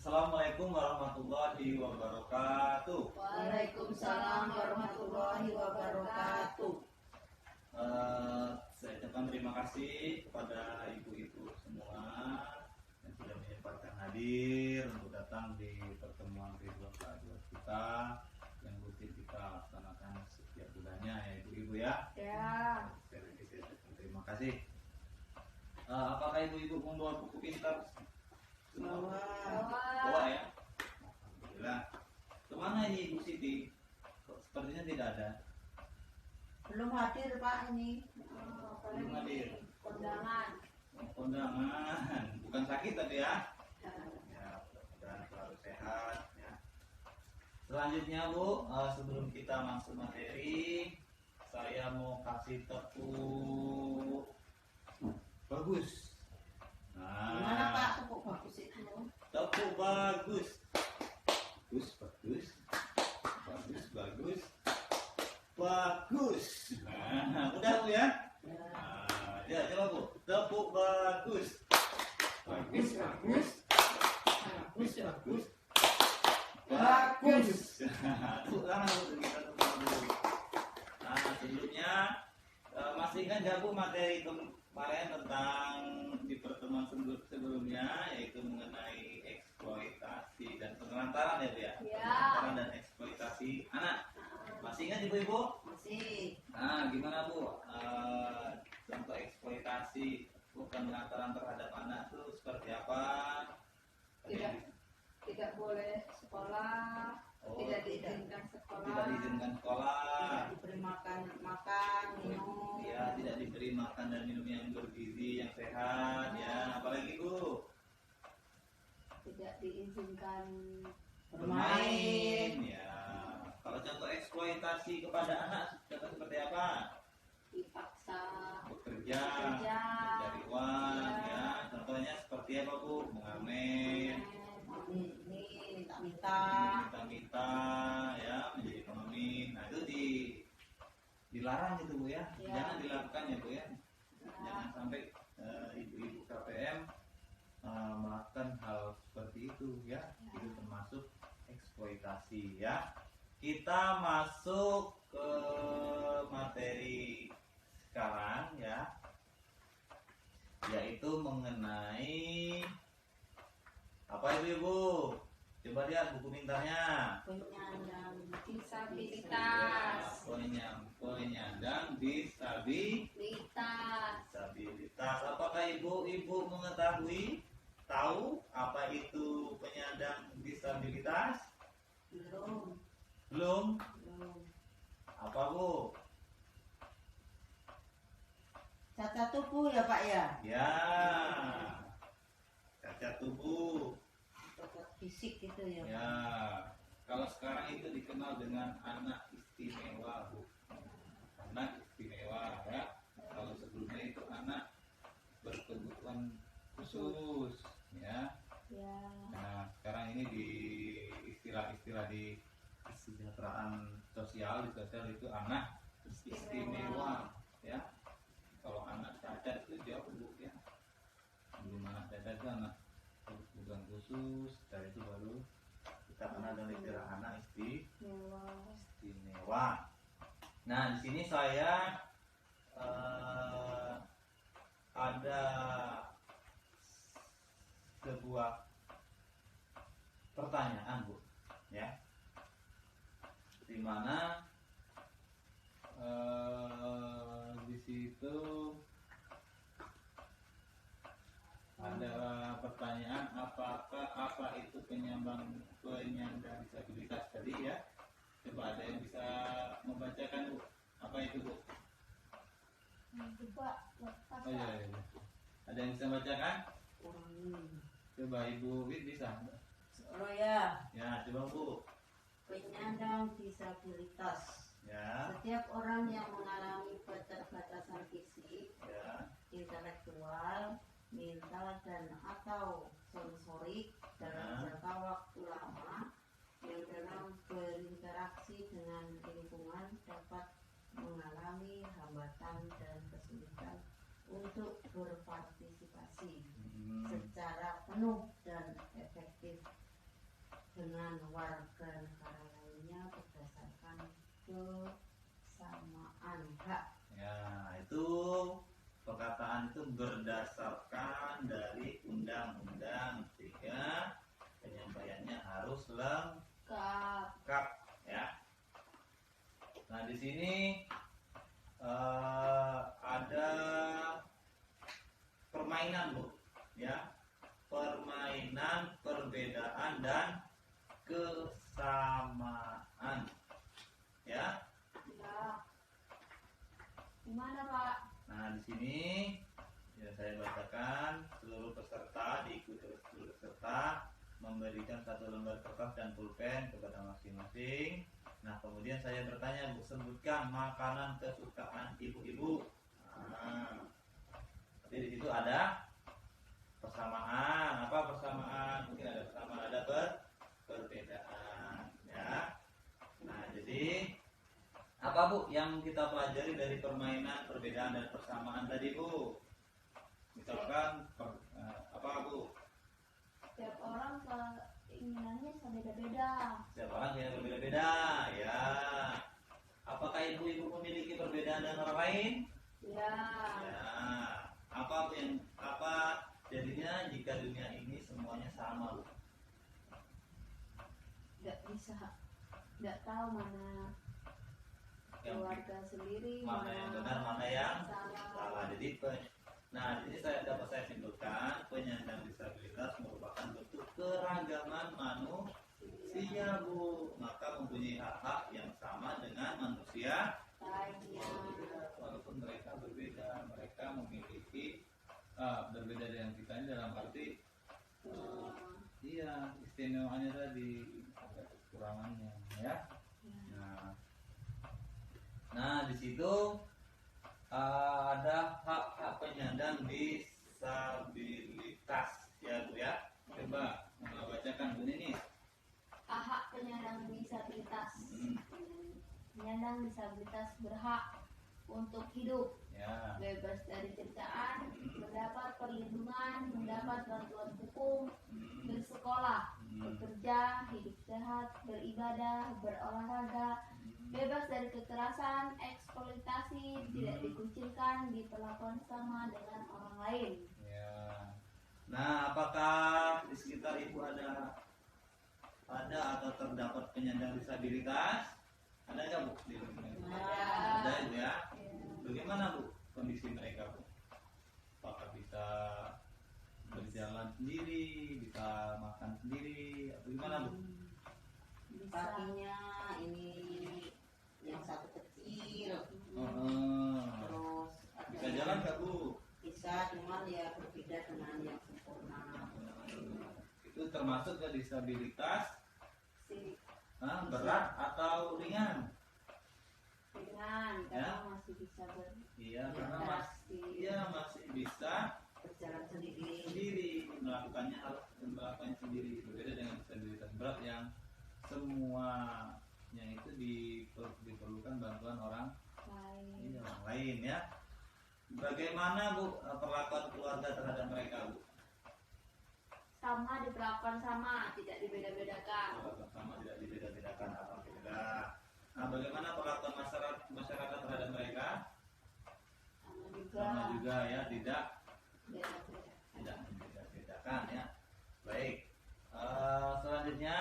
Assalamualaikum warahmatullahi wabarakatuh. Waalaikumsalam warahmatullahi wabarakatuh. Saya ucapkan terima kasih kepada ibu-ibu semua yang sudah menyempatkan hadir untuk datang di pertemuan Ridwan Keadilan kita yang rutin kita laksanakan setiap bulannya ya ibu-ibu ya. Ya. Sekali lagi saya ucapkan terima kasih. Apakah ibu-ibu membawa buku pintar? Bawa ya. Alhamdulillah. Kemana ini Ibu Siti? Sepertinya tidak ada. Belum hadir Pak ini. Belum hadir. Kondangan. Kondangan. Bukan sakit tapi ya. Ya, mudah-mudahan selalu sehat ya. Selanjutnya Bu, sebelum kita masuk materi, saya mau kasih tepuk bagus. Gimana Pak tepuk bagus itu? Tepuk bagus. Bagus. Nah, udah Bu ya? Ya, coba Bu. Tepuk bagus. Bagus. Tepuk tangan untuk kita tepuk dulu. Nah, sebelumnya masih ingat nggak Bu materi kemarin tentang di pertemuan sebelumnya yaitu mengenai eksploitasi dan penelantaran ya Bu ya? Penelantaran dan eksploitasi anak. Masih ingat ibu-ibu? Masih. Nah, gimana Bu? Contoh eksploitasi penelantaran terhadap anak itu seperti apa? Tidak boleh sekolah, tidak diizinkan sekolah, Tidak diizinkan sekolah. Tidak diberi makan, minum. Ya, tidak diberi makan dan minum yang bergizi, yang sehat ya. Apalagi Bu? tidak diizinkan Bermain. Ya. Kalau contoh eksploitasi kepada anak seperti apa? dipaksa, Bekerja, Bekerja. mencari uang ya. Contohnya seperti apa Bu? Mengamen, Ini minta-minta. minta-minta ya, menjadi pengamen. Nah, itu dilarang gitu Bu ya. Ya. Jangan dilakukan ya Bu ya. Jangan sampai ibu-ibu KPM melakukan hal seperti itu ya. Itu termasuk eksploitasi ya. Kita masuk ke materi sekarang ya, yaitu mengenai apa ibu-ibu? Coba lihat buku pintarnya. Penyandang disabilitas, Penyandang disabilitas. Apakah ibu-ibu mengetahui, tahu apa itu penyandang disabilitas? belum. Belum. Apa Bu? Cacat tubuh ya Pak ya. Ya, cacat tubuh. Cacat fisik itu ya. Ya, kalau sekarang itu dikenal dengan anak istimewa Bu. Anak istimewa ya. Kalau sebelumnya itu anak berkebutuhan khusus ya. ya, Nah, sekarang ini di istilah-istilah di kesejahteraan sosial itu anak istimewa ya. Kalau anak cacat itu jauh Bu ya. Belum anak cacat itu anak kebutuhan khusus, dari itu baru kita kenal dengan istilah anak istimewa. Nah, di sini saya ada sebuah pertanyaan Bu ya, di mana di situ ada pertanyaan apa itu penyandang disabilitas tadi ya. Coba ada yang bisa membacakan Bu, apa itu Bu? Oh iya. Ada yang bisa membacakan? Coba Ibu Wid bisa? Oh ya. Ya, coba Bu. Penyandang disabilitas. Ya. Setiap orang yang mengalami keterbatasan fisik, Ya. intelektual, mental dan atau sensorik dalam jangka waktu lama yang dalam berinteraksi dengan lingkungan dapat mengalami hambatan dan kesulitan untuk berpartisipasi secara penuh dan efektif dengan warga negara lainnya berdasarkan kesamaan hak. Ya, itu perkataan itu berdasarkan dari undang-undang, sehingga penyampaiannya harus lengkap ya. Nah, di sini ada permainan, Bu, ya. Permainan, perbedaan dan kesamaan. Ya. Ya. Gimana Pak? Nah, di sini ya saya bacakan, seluruh peserta diikuti oleh seluruh peserta memberikan satu lembar kertas dan pulpen kepada masing-masing. Nah, kemudian saya bertanya, Bu, sebutkan makanan kesukaan ibu-ibu. Nah, jadi di situ ada persamaan. Apa persamaan? Mungkin ada persamaan, ada perbedaan. Ya. Nah, jadi apa, Bu, yang kita pelajari dari permainan, perbedaan dan persamaan tadi, Bu? Misalkan apa, Bu? Setiap orang keinginannya beda-beda. Setiap orang yang berbeda-beda, ya. Apakah ibu-ibu memiliki perbedaan dengan orang lain? Ya. Ya. Apa jadinya jika dunia ini semuanya sama, Bu? Nggak bisa, nggak tahu mana keluarga sendiri, Mana yang benar, mana yang salah. salah. Jadi nah, ini dapat saya simpulkan, penyandang disabilitas merupakan bentuk keragaman manusia, Bu. Maka mempunyai hak-hak yang sama dengan manusia Lainnya. walaupun mereka berbeda. Mereka memiliki berbeda dengan kita ini dalam arti iya, istimewaannya tadi, ada kekurangannya, ya. Nah, di situ ada hak-hak penyandang disabilitas, ya, Bu, ya. Coba bacakan, Bu Nini. Hak penyandang disabilitas. Penyandang disabilitas berhak untuk hidup, Ya. bebas dari cercaan, mendapat perlindungan, mendapat bantuan hukum, bersekolah, bekerja, hidup sehat, beribadah, berolahraga, bebas dari kekerasan, eksploitasi, tidak dikucilkan, diperlakukan sama dengan orang lain. Ya. Nah, apakah di sekitar Ibu ada atau terdapat penyandang disabilitas? Ada nggak, Bu? Ada, Ibu, ya. Bagaimana, Bu, kondisi mereka, Bu? Apakah bisa berjalan sendiri, bisa makan sendiri, atau gimana, Bu? Kakinya ini yang satu kecil, terus Bisa jalan nggak, Bu? bisa, cuman ya berbeda dengan yang sempurna. Itu termasuk ke disabilitas Si berat atau ringan? ringan, Ya. karena masih bisa Iya, karena masih bisa Berjalan sendiri. melakukannya melakukannya sendiri. Berbeda dengan disabilitas berat yang semuanya itu diperlukan bantuan orang lain. lain, ya. Bagaimana, Bu, perlakuan keluarga terhadap mereka, Bu? Sama, diperlakukan sama, tidak dibeda-bedakan. Sama, tidak dibeda-bedakan, alhamdulillah. Nah, bagaimana perlakuan masyarakat terhadap mereka? Sama juga, ya, tidak Beda-beda. membeda-bedakan, ya. Baik. Selanjutnya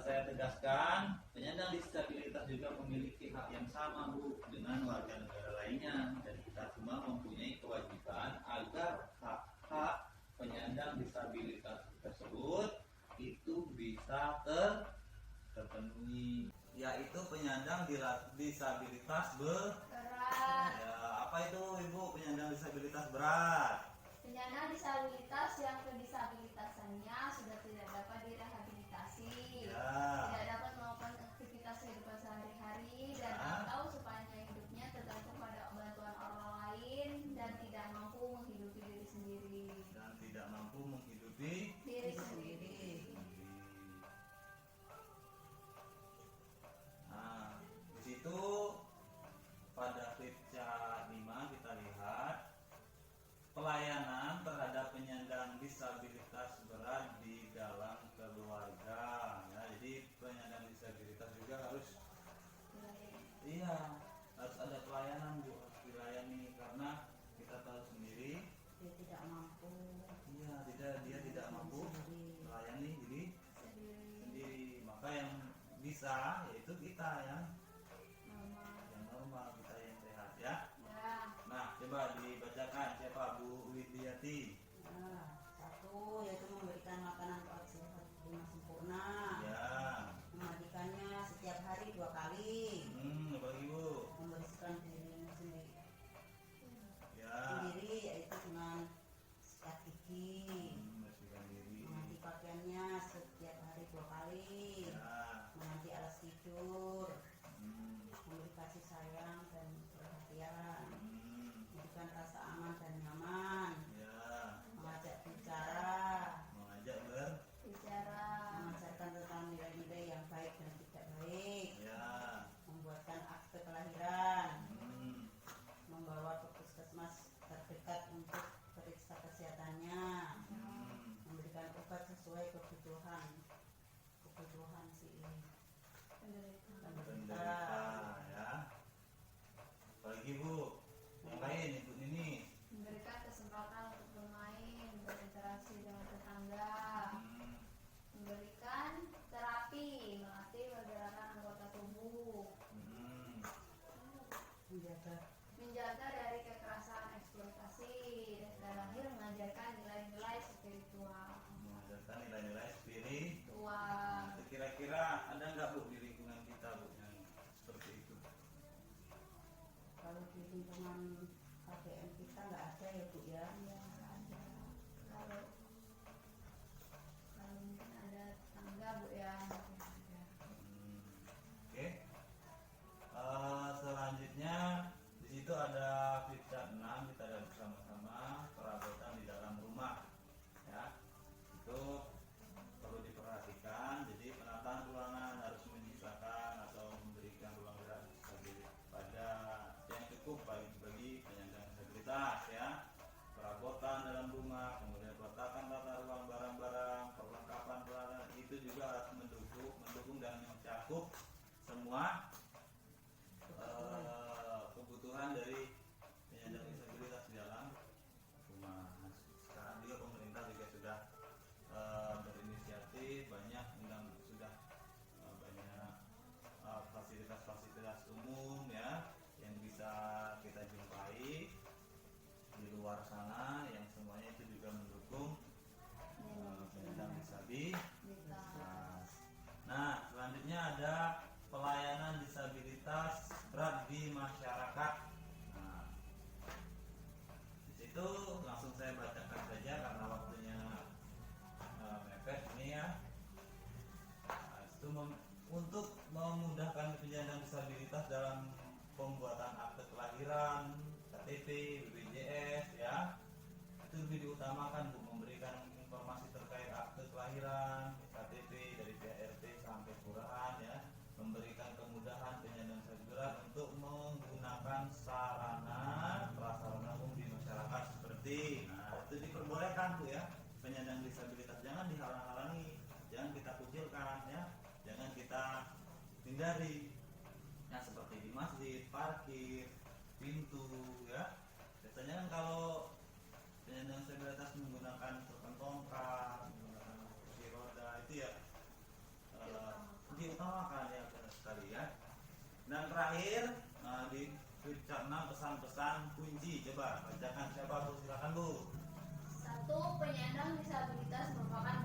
saya tegaskan, penyandang disabilitas juga memiliki hak yang sama, Bu, dengan warga negara lainnya, dan kita semua mempunyai kewajiban agar hak-hak penyandang disabilitas tersebut itu bisa terpenuhi, yaitu penyandang disabilitas berat. Ya, apa itu, Ibu, penyandang disabilitas berat? Penyandang disabilitas yang kedisabilitasannya sudah tidak dapat direhabilitasi, Ya. tidak dapat melakukan aktivitas kehidupan sehari-hari, dan atau sepanjang hidupnya tergantung pada bantuan orang lain, dan tidak mampu menghidupi diri sendiri. Dan tidak mampu menghidupi Diri sendiri. Nah, di situ pada page 5 kita lihat pelayanan terhadap penyandang Iya, harus ada pelayanan Bu, harus dilayani karena kita tahu sendiri. Dia tidak mampu. Iya, dia tidak mampu Sendiri. melayani diri sendiri sendiri. Maka yang bisa yaitu kita yang normal. kita yang sehat ya. Ya, Nah, coba dibacakan siapa Bu Widiati. Nah, satu yaitu memberikan makanan sehat dengan sempurna. Ya. Memandikannya setiap hari 2 kali. Bagi Bu. Membersihkan dirinya sendiri, Ya. yaitu dengan sikat gigi. Bersihkan diri. Mengganti pakaiannya setiap hari 2 kali. Ya. Mengganti alas tidur. Hmm. Memberi kasih sayang dan perhatian. Hmm. Memberikan rasa aman dan nyaman. Ya. Mengajak bicara. Mengajak bicara. Mengajarkan tentang nilai-nilai yang baik dan tidak baik. Ya. Membuatkan akte kelahiran. Hmm. Membawa ke puskesmas terdekat untuk periksa kesehatannya. Hmm. Memberikan obat sesuai kebutuhan si Penderita. Penderita ya. Bagi Bu. Yang lain Ibu Nini. Memberikan kesempatan untuk bermain, berinteraksi dengan tetangga. Hmm. Memberikan terapi, melatih pergerakan anggota tubuh. Hmm. Menjaga dari kekerasan eksploitasi, dan akhir mengajarkan nilai-nilai spiritual. Mengajarkan nilai-nilai spiritual. Tua. Kira-kira ada nggak Bu di lingkungan kita Bu yang seperti itu? Kalau di lingkungan KBM kita nggak ada ya Bu ya. Ya, ada. Kalau mungkin ada tetangga Bu ya. Mungkin ada. Oke. Selanjutnya di situ ada Fitcat 6, kita ada bersama-sama perabotan di dalam rumah. Ya, itu perlu diperhatikan. Jadi penataan ruangan harus menyisakan atau memberikan ruang gerak pada yang cukup bagi penyandang disabilitas ya. Perabotan dalam rumah, kemudian peletakan tata ruang barang-barang, perlengkapan peralatan itu juga harus mendukung dan mencakup semua kebutuhan dari penyandang disabilitas di dalam rumah. Sekarang juga pemerintah juga sudah berinisiatif banyak sudah banyak fasilitas-fasilitas umum ya yang bisa kita jumpai di luar sana yang semuanya itu juga mendukung penyandang disabilitas. Nah, selanjutnya ada pelayanan disabilitas berat di masyarakat. Nah, di situ langsung saya bacakan saja karena waktunya mepet ini ya. Nah, itu untuk memudahkan penyandang disabilitas dalam pembuatan akte kelahiran, KTP, BPJS ya. Itu lebih diutamakan Bu, memberikan informasi terkait akte kelahiran, KTP dari pihak RT sampai kelurahan ya, memberikan kemudahan penyandang disabilitas untuk menggunakan sarana prasarana umum di masyarakat seperti itu diperbolehkan Bu ya, penyandang disabilitas jangan dihalang-halangi, jangan kita kucilkan ya, jangan kita hindari. Nah, seperti di masjid, parkir, pintu ya. Biasanya kan kalau penyandang disabilitas menggunakan tongkat, menggunakan kursi roda itu ya diutamakan ya benar sekali ya. Dan terakhir di Fitcat 6 pesan-pesan kunci, coba bacakan siapa Bu, silakan Bu. 1. Penyandang disabilitas merupakan